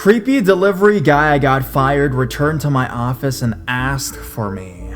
creepy delivery guy I got fired returned to my office and asked for me.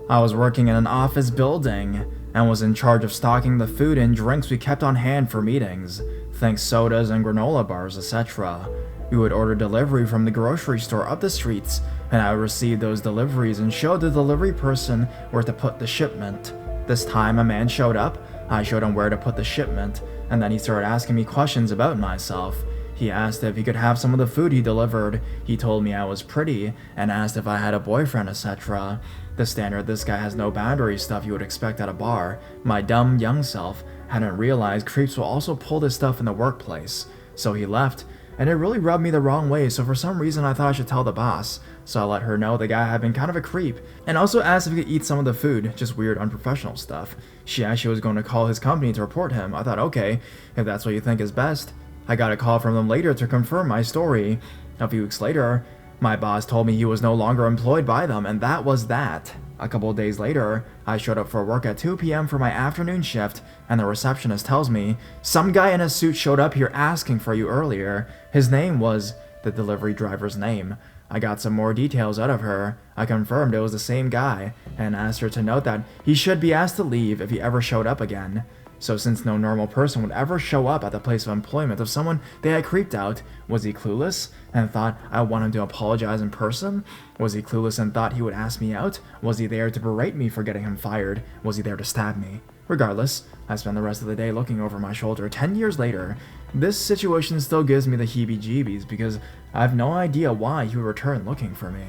I was working in an office building and was in charge of stocking the food and drinks we kept on hand for meetings. Think sodas and granola bars, etc. We would order delivery from the grocery store up the streets, and I would receive those deliveries and show the delivery person where to put the shipment. This time a man showed up, I showed him where to put the shipment, and then he started asking me questions about myself. He asked if he could have some of the food he delivered. He told me I was pretty, and asked if I had a boyfriend, etc. The standard "this guy has no boundaries" stuff you would expect at a bar. My dumb, young self hadn't realized creeps will also pull this stuff in the workplace. So he left, and it really rubbed me the wrong way, so for some reason I thought I should tell the boss. So I let her know the guy had been kind of a creep, and also asked if he could eat some of the food, just weird unprofessional stuff. She actually was going to call his company to report him. I thought, okay, if that's what you think is best. I got a call from them later to confirm my story. A few weeks later, my boss told me he was no longer employed by them, and that was that. A couple of days later, I showed up for work at 2 p.m. for my afternoon shift, and the receptionist tells me, "Some guy in a suit showed up here asking for you earlier." His name was the delivery driver's name. I got some more details out of her. I confirmed it was the same guy, and asked her to note that he should be asked to leave if he ever showed up again. So since no normal person would ever show up at the place of employment of someone they had creeped out, was he clueless and thought I want him to apologize in person? Was he clueless and thought he would ask me out? Was he there to berate me for getting him fired? Was he there to stab me? Regardless, I spent the rest of the day looking over my shoulder. 10 years later, this situation still gives me the heebie-jeebies because I have no idea why he would return looking for me.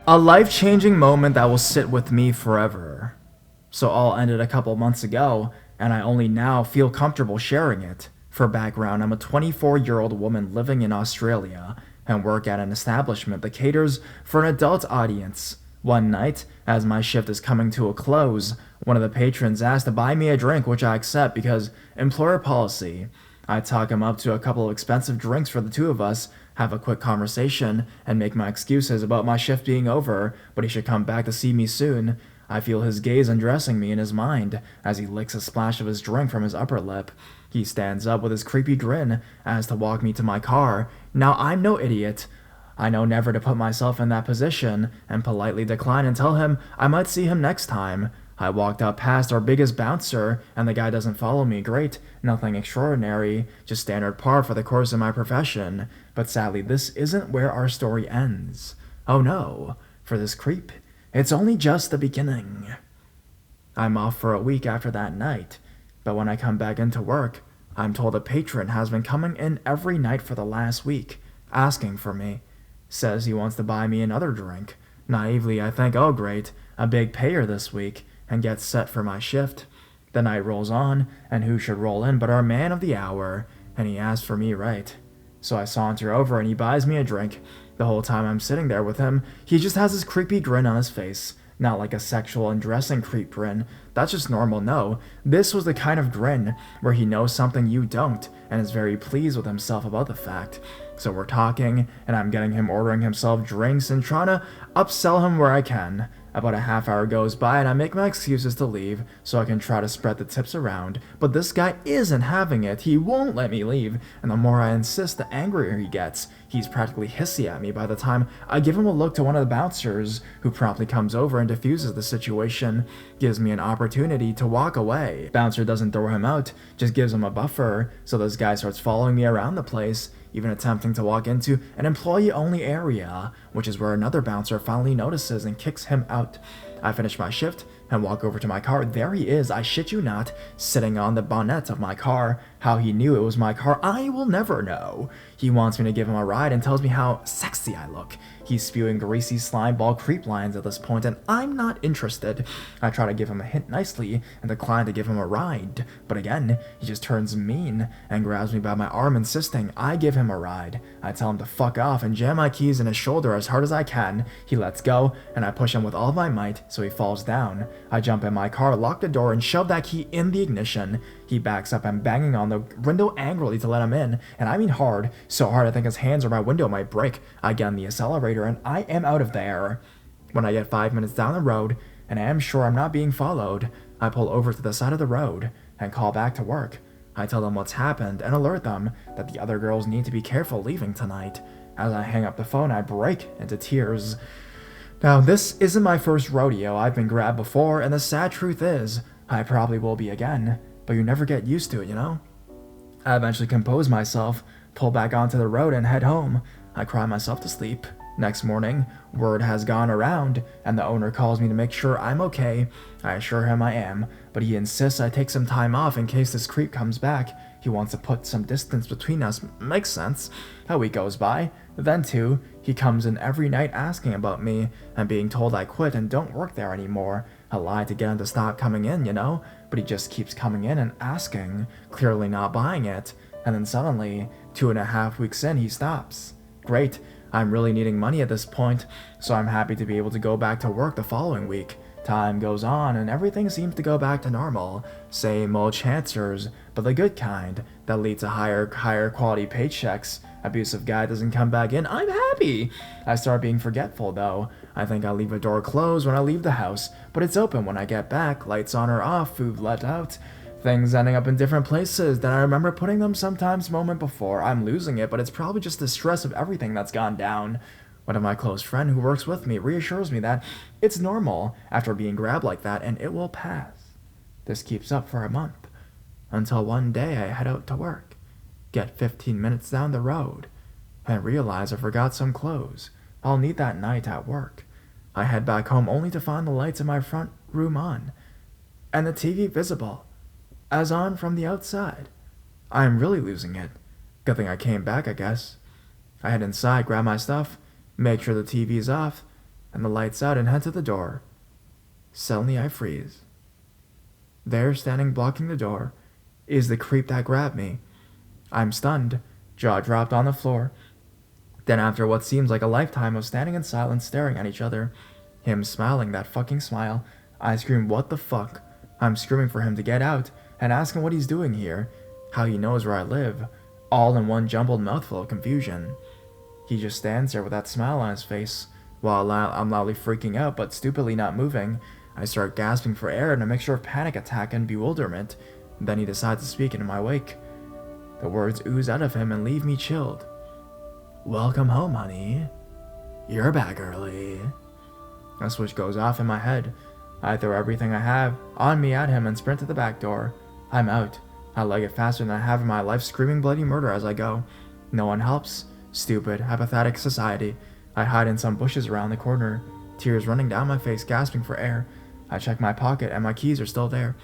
A life-changing moment that will sit with me forever. So all ended a couple months ago, and I only now feel comfortable sharing it. For background, I'm a 24-year-old woman living in Australia and work at an establishment that caters for an adult audience. One night, as my shift is coming to a close, one of the patrons asked to buy me a drink, which I accept because employer policy. I talk him up to a couple of expensive drinks for the two of us, have a quick conversation, and make my excuses about my shift being over, but he should come back to see me soon. I feel his gaze undressing me in his mind as he licks a splash of his drink from his upper lip. He stands up with his creepy grin as to walk me to my car. Now I'm no idiot. I know never to put myself in that position and politely decline and tell him I might see him next time. I walked up past our biggest bouncer, and the guy doesn't follow me. Great, nothing extraordinary, just standard par for the course of my profession. But sadly, this isn't where our story ends. Oh no, for this creep, it's only just the beginning. I'm off for a week after that night, but when I come back into work, I'm told a patron has been coming in every night for the last week, asking for me. Says he wants to buy me another drink. Naively, I think, oh great, a big payer this week, and get set for my shift. The night rolls on, and who should roll in but our man of the hour, and he asked for me right. So I saunter over and he buys me a drink. The whole time I'm sitting there with him, he just has this creepy grin on his face. Not like a sexual undressing creep grin. That's just normal, no. This was the kind of grin where he knows something you don't, and is very pleased with himself about the fact. So we're talking, and I'm getting him ordering himself drinks and trying to upsell him where I can. About a half hour goes by and I make my excuses to leave so I can try to spread the tips around, but this guy isn't having it. He won't let me leave, and the more I insist, the angrier he gets. He's practically hissy at me by the time I give him a look to one of the bouncers, who promptly comes over and diffuses the situation, gives me an opportunity to walk away. Bouncer doesn't throw him out, just gives him a buffer, so this guy starts following me around the place, even attempting to walk into an employee-only area, which is where another bouncer finally notices and kicks him out. I finish my shift and walk over to my car. There he is, I shit you not, sitting on the bonnet of my car. How he knew it was my car, I will never know. He wants me to give him a ride and tells me how sexy I look. He's spewing greasy slime ball creep lines at this point, and I'm not interested. I try to give him a hint nicely and decline to give him a ride, but again, he just turns mean and grabs me by my arm, insisting I give him a ride. I tell him to fuck off and jam my keys in his shoulder as hard as I can. He lets go, and I push him with all my might, so he falls down. I jump in my car, lock the door, and shove that key in the ignition. He backs up and banging on the window angrily to let him in, and I mean hard, so hard I think his hands or my window might break. I get on the accelerator and I am out of there. When I get 5 minutes down the road, and I am sure I'm not being followed, I pull over to the side of the road and call back to work. I tell them what's happened and alert them that the other girls need to be careful leaving tonight. As I hang up the phone, I break into tears. Now, this isn't my first rodeo. I've been grabbed before, and the sad truth is, I probably will be again. But you never get used to it, you know? I eventually compose myself, pull back onto the road, and head home. I cry myself to sleep. Next morning, word has gone around, and the owner calls me to make sure I'm okay. I assure him I am, but he insists I take some time off in case this creep comes back. He wants to put some distance between us. Makes sense. A week goes by. Then too, he comes in every night asking about me, and being told I quit and don't work there anymore. A lie to get him to stop coming in, you know? But he just keeps coming in and asking, clearly not buying it. And then suddenly, 2.5 weeks in, he stops. Great. I'm really needing money at this point, so I'm happy to be able to go back to work the following week. Time goes on and everything seems to go back to normal. Same old chancers, but the good kind that lead to higher quality paychecks. Abusive guy doesn't come back in. I'm happy. I start being forgetful though. I think I leave the door closed when I leave the house, but it's open when I get back. Lights on or off, food let out. Things ending up in different places than I remember putting them sometimes moment before. I'm losing it, but it's probably just the stress of everything that's gone down. One of my close friends who works with me reassures me that it's normal after being grabbed like that and it will pass. This keeps up for a month, until one day I head out to work, get 15 minutes down the road, and realize I forgot some clothes I'll need that night at work. I head back home only to find the lights in my front room on, and the TV visible, as on from the outside. I am really losing it. Good thing I came back, I guess. I head inside, grab my stuff, make sure the TV's off, and the lights out, and head to the door. Suddenly I freeze. There, standing blocking the door, is the creep that grabbed me. I'm stunned, jaw dropped on the floor. Then after what seems like a lifetime of standing in silence staring at each other, him smiling that fucking smile, I scream, "What the fuck?" I'm screaming for him to get out, and asking what he's doing here, how he knows where I live, all in one jumbled mouthful of confusion. He just stands there with that smile on his face, while I'm loudly freaking out but stupidly not moving. I start gasping for air in a mixture of panic attack and bewilderment. Then he decides to speak into my wake. The words ooze out of him and leave me chilled. "Welcome home, honey. You're back early." A switch goes off in my head. I throw everything I have on me at him and sprint to the back door. I'm out. I leg it faster than I have in my life, screaming bloody murder as I go. No one helps. Stupid, apathetic society. I hide in some bushes around the corner, tears running down my face, gasping for air. I check my pocket and my keys are still there.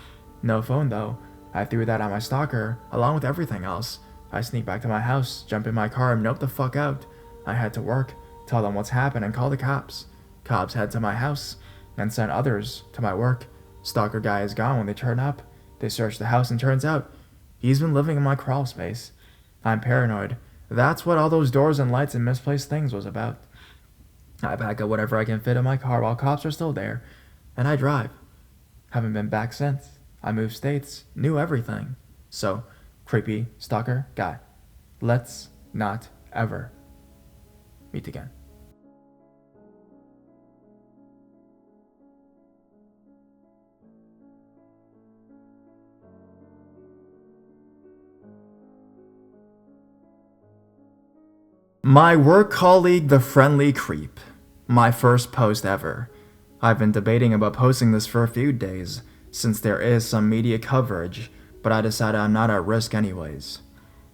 No phone though. I threw that on my stalker, along with everything else. I sneak back to my house, jump in my car and nope the fuck out. I head to work, tell them what's happened and call the cops. Cops head to my house and send others to my work. Stalker guy is gone when they turn up. They search the house and turns out he's been living in my crawl space. I'm paranoid. That's what all those doors and lights and misplaced things was about. I pack up whatever I can fit in my car while cops are still there, and I drive. Haven't been back since. I moved states, knew everything. So, creepy stalker guy, let's not ever meet again. My work colleague, the friendly creep. My first post ever. I've been debating about posting this for a few days, since there is some media coverage, but I decided I'm not at risk anyways.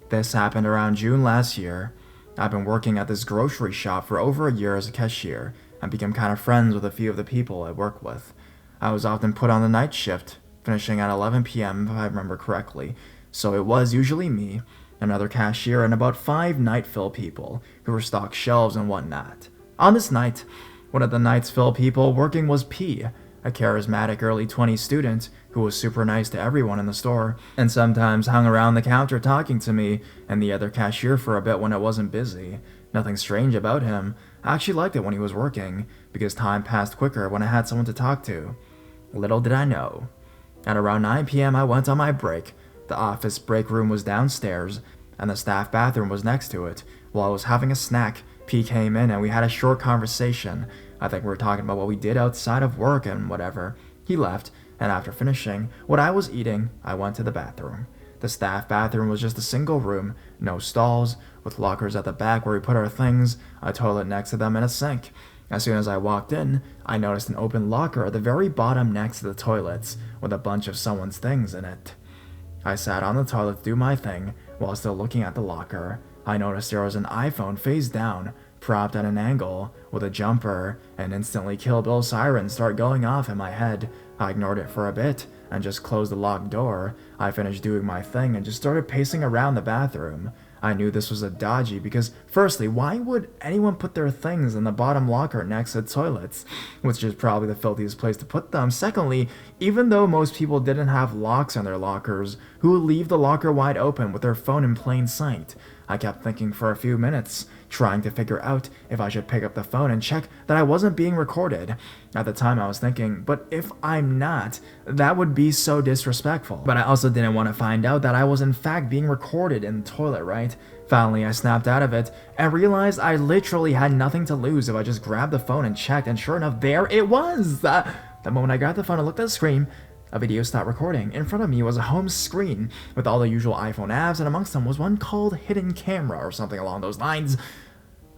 This happened around June last year. I've been working at this grocery shop for over a year as a cashier, and became kind of friends with a few of the people I work with. I was often put on the night shift, finishing at 11 p.m. if I remember correctly, so it was usually me, another cashier, and about 5 night fill people who restocked shelves and whatnot. On this night, one of the night's fill people working was P, a charismatic early 20s student who was super nice to everyone in the store, and sometimes hung around the counter talking to me and the other cashier for a bit when it wasn't busy. Nothing strange about him. I actually liked it when he was working, because time passed quicker when I had someone to talk to. Little did I know. At around 9 p.m. I went on my break, The office break room was downstairs, and the staff bathroom was next to it. While I was having a snack, P came in and we had a short conversation. I think we were talking about what we did outside of work and whatever. He left, and after finishing what I was eating, I went to the bathroom. The staff bathroom was just a single room, no stalls, with lockers at the back where we put our things, a toilet next to them, and a sink. As soon as I walked in, I noticed an open locker at the very bottom next to the toilets, with a bunch of someone's things in it. I sat on the toilet to do my thing, while still looking at the locker. I noticed there was an iPhone face down, propped at an angle, with a jumper, and instantly Kill Bill sirens start going off in my head. I ignored it for a bit, and just closed the locked door. I finished doing my thing and just started pacing around the bathroom. I knew this was a dodgy because, firstly, why would anyone put their things in the bottom locker next to toilets, which is probably the filthiest place to put them? Secondly, even though most people didn't have locks on their lockers, who would leave the locker wide open with their phone in plain sight? I kept thinking for a few minutes, trying to figure out if I should pick up the phone and check that I wasn't being recorded. At the time I was thinking, but if I'm not, that would be so disrespectful. But I also didn't want to find out that I was in fact being recorded in the toilet, right? Finally, I snapped out of it and realized I literally had nothing to lose if I just grabbed the phone and checked, and sure enough, there it was! The moment I grabbed the phone and looked at the screen, a video stopped recording. In front of me was a home screen with all the usual iPhone apps, and amongst them was one called Hidden Camera or something along those lines.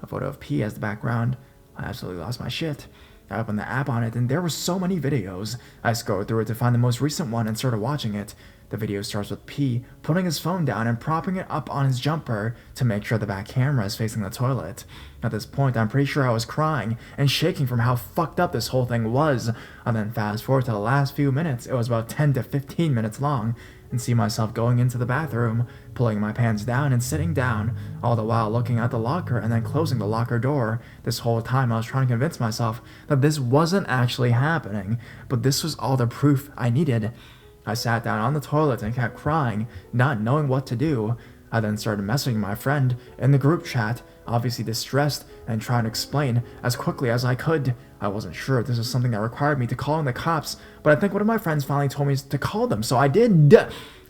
A photo of P as the background. I absolutely lost my shit. I opened the app on it, and there were so many videos. I scrolled through it to find the most recent one and started watching it. The video starts with P putting his phone down and propping it up on his jumper to make sure the back camera is facing the toilet. At this point, I'm pretty sure I was crying and shaking from how fucked up this whole thing was. And then fast forward to the last few minutes, it was about 10 to 15 minutes long, and see myself going into the bathroom, pulling my pants down and sitting down, all the while looking at the locker and then closing the locker door. This whole time I was trying to convince myself that this wasn't actually happening, but this was all the proof I needed. I sat down on the toilet and kept crying, not knowing what to do. I then started messaging my friend in the group chat, obviously distressed, and trying to explain as quickly as I could. I wasn't sure if this was something that required me to call in the cops, but I think one of my friends finally told me to call them, so I did.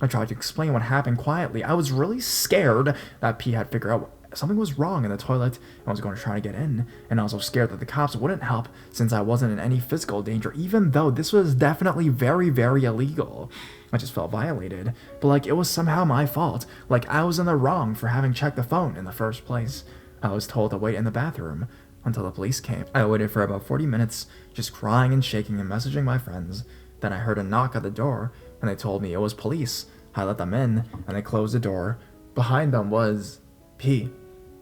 I tried to explain what happened quietly. I was really scared that P had figured out something was wrong in the toilet and was going to try to get in, and also scared that the cops wouldn't help since I wasn't in any physical danger, even though this was definitely very, very illegal. I just felt violated, but like it was somehow my fault, like I was in the wrong for having checked the phone in the first place. I was told to wait in the bathroom until the police came. I waited for about 40 minutes, just crying and shaking and messaging my friends. Then I heard a knock at the door, and they told me it was police. I let them in, and they closed the door. Behind them was P,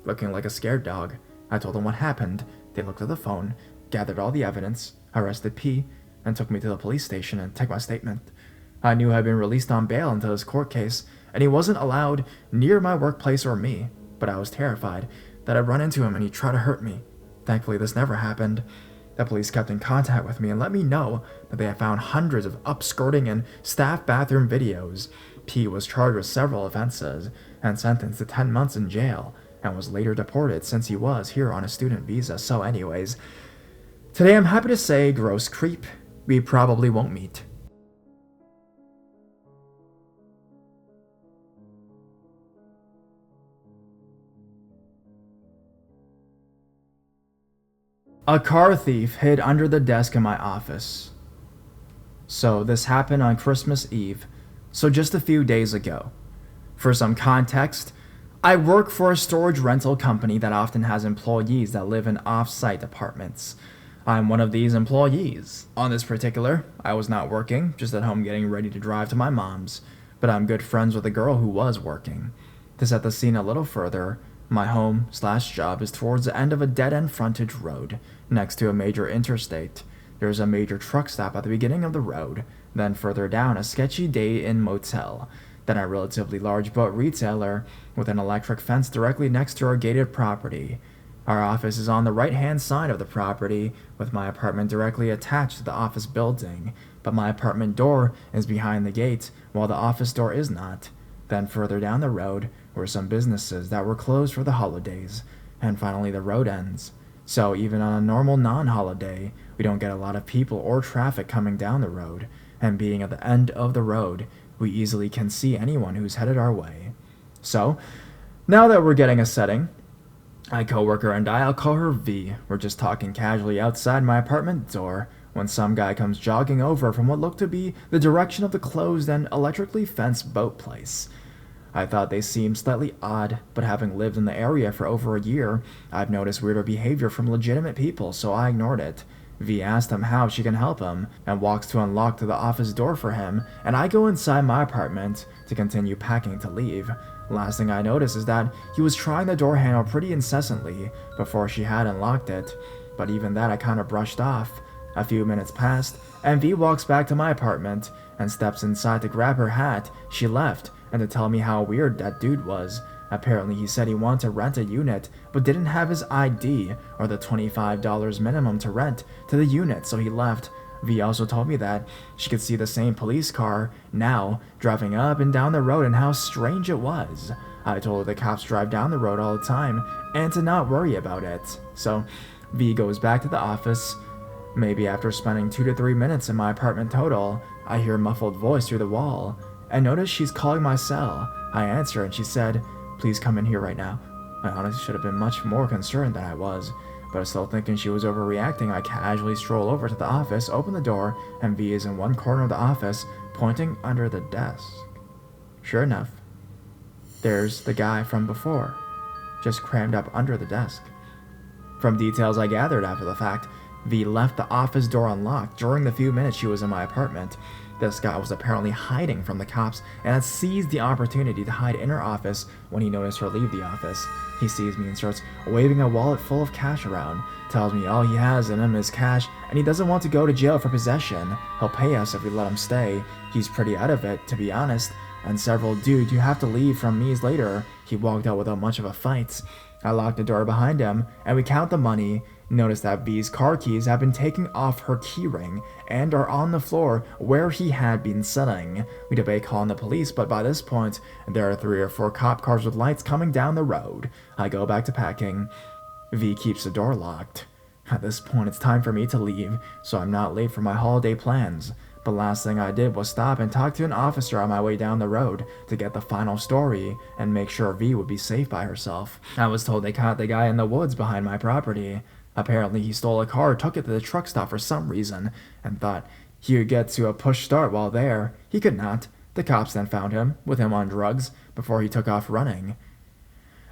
looking like a scared dog. I told them what happened. They looked at the phone, gathered all the evidence, arrested P, and took me to the police station and took my statement. I knew I had been released on bail until his court case, and he wasn't allowed near my workplace or me, but I was terrified that I'd run into him and he'd try to hurt me. Thankfully, this never happened. The police kept in contact with me and let me know that they had found hundreds of upskirting and staff bathroom videos. P was charged with several offenses and sentenced to 10 months in jail, and was later deported since he was here on a student visa. So anyways, today I'm happy to say, gross creep, we probably won't meet. A car thief hid under the desk in my office. So this happened on Christmas Eve, so just a few days ago. For some context, I work for a storage rental company that often has employees that live in off-site apartments. I'm one of these employees. On this particular, I was not working, just at home getting ready to drive to my mom's, but I'm good friends with a girl who was working. To set the scene a little further, my home/job is towards the end of a dead-end frontage road, next to a major interstate. There's a major truck stop at the beginning of the road, then further down a sketchy day-in motel, then a relatively large boat retailer with an electric fence directly next to our gated property. Our office is on the right-hand side of the property, with my apartment directly attached to the office building, but my apartment door is behind the gate, while the office door is not. Then further down the road were some businesses that were closed for the holidays, and finally the road ends. So even on a normal non-holiday, we don't get a lot of people or traffic coming down the road, and being at the end of the road, We easily can see anyone who's headed our way. So, now that we're getting a setting, my coworker and I'll call her V. We're just talking casually outside my apartment door when some guy comes jogging over from what looked to be the direction of the closed and electrically fenced boat place. I thought they seemed slightly odd, but having lived in the area for over a year, I've noticed weirder behavior from legitimate people, so I ignored it. V asked him how she can help him, and walks to unlock the office door for him, and I go inside my apartment to continue packing to leave. Last thing I noticed is that he was trying the door handle pretty incessantly before she had unlocked it, but even that I kind of brushed off. A few minutes passed, and V walks back to my apartment and steps inside to grab her hat she left and to tell me how weird that dude was. Apparently he said he wanted to rent a unit but didn't have his ID or the $25 minimum to rent to the unit, so he left. V also told me that she could see the same police car now driving up and down the road and how strange it was. I told her the cops drive down the road all the time and to not worry about it. So V goes back to the office. Maybe after spending 2 to 3 minutes in my apartment total, I hear a muffled voice through the wall. I notice she's calling my cell. I answer and she said, "Please come in here right now." I honestly should have been much more concerned than I was, but still thinking she was overreacting, I casually stroll over to the office, open the door, and V is in one corner of the office, pointing under the desk. Sure enough, there's the guy from before, just crammed up under the desk. From details I gathered after the fact, V left the office door unlocked during the few minutes she was in my apartment. This guy was apparently hiding from the cops and had seized the opportunity to hide in her office when he noticed her leave the office. He sees me and starts waving a wallet full of cash around, tells me all he has in him is cash and he doesn't want to go to jail for possession. He'll pay us if we let him stay. He's pretty out of it, to be honest, and several "dude, you have to leave" from me's later, he walked out without much of a fight. I locked the door behind him and we count the money. Notice that V's car keys have been taken off her keyring and are on the floor where he had been sitting. We debate calling the police, but by this point, there are 3 or 4 cop cars with lights coming down the road. I go back to packing. V keeps the door locked. At this point, it's time for me to leave, so I'm not late for my holiday plans. The last thing I did was stop and talk to an officer on my way down the road to get the final story and make sure V would be safe by herself. I was told they caught the guy in the woods behind my property. Apparently he stole a car, took it to the truck stop for some reason, and thought he would get to a push start while there. He could not. The cops then found him, with him on drugs, before he took off running.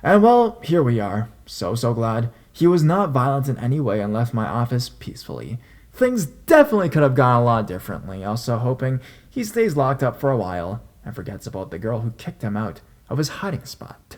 And well, here we are. So glad. He was not violent in any way and left my office peacefully. Things definitely could have gone a lot differently, also hoping he stays locked up for a while and forgets about the girl who kicked him out of his hiding spot.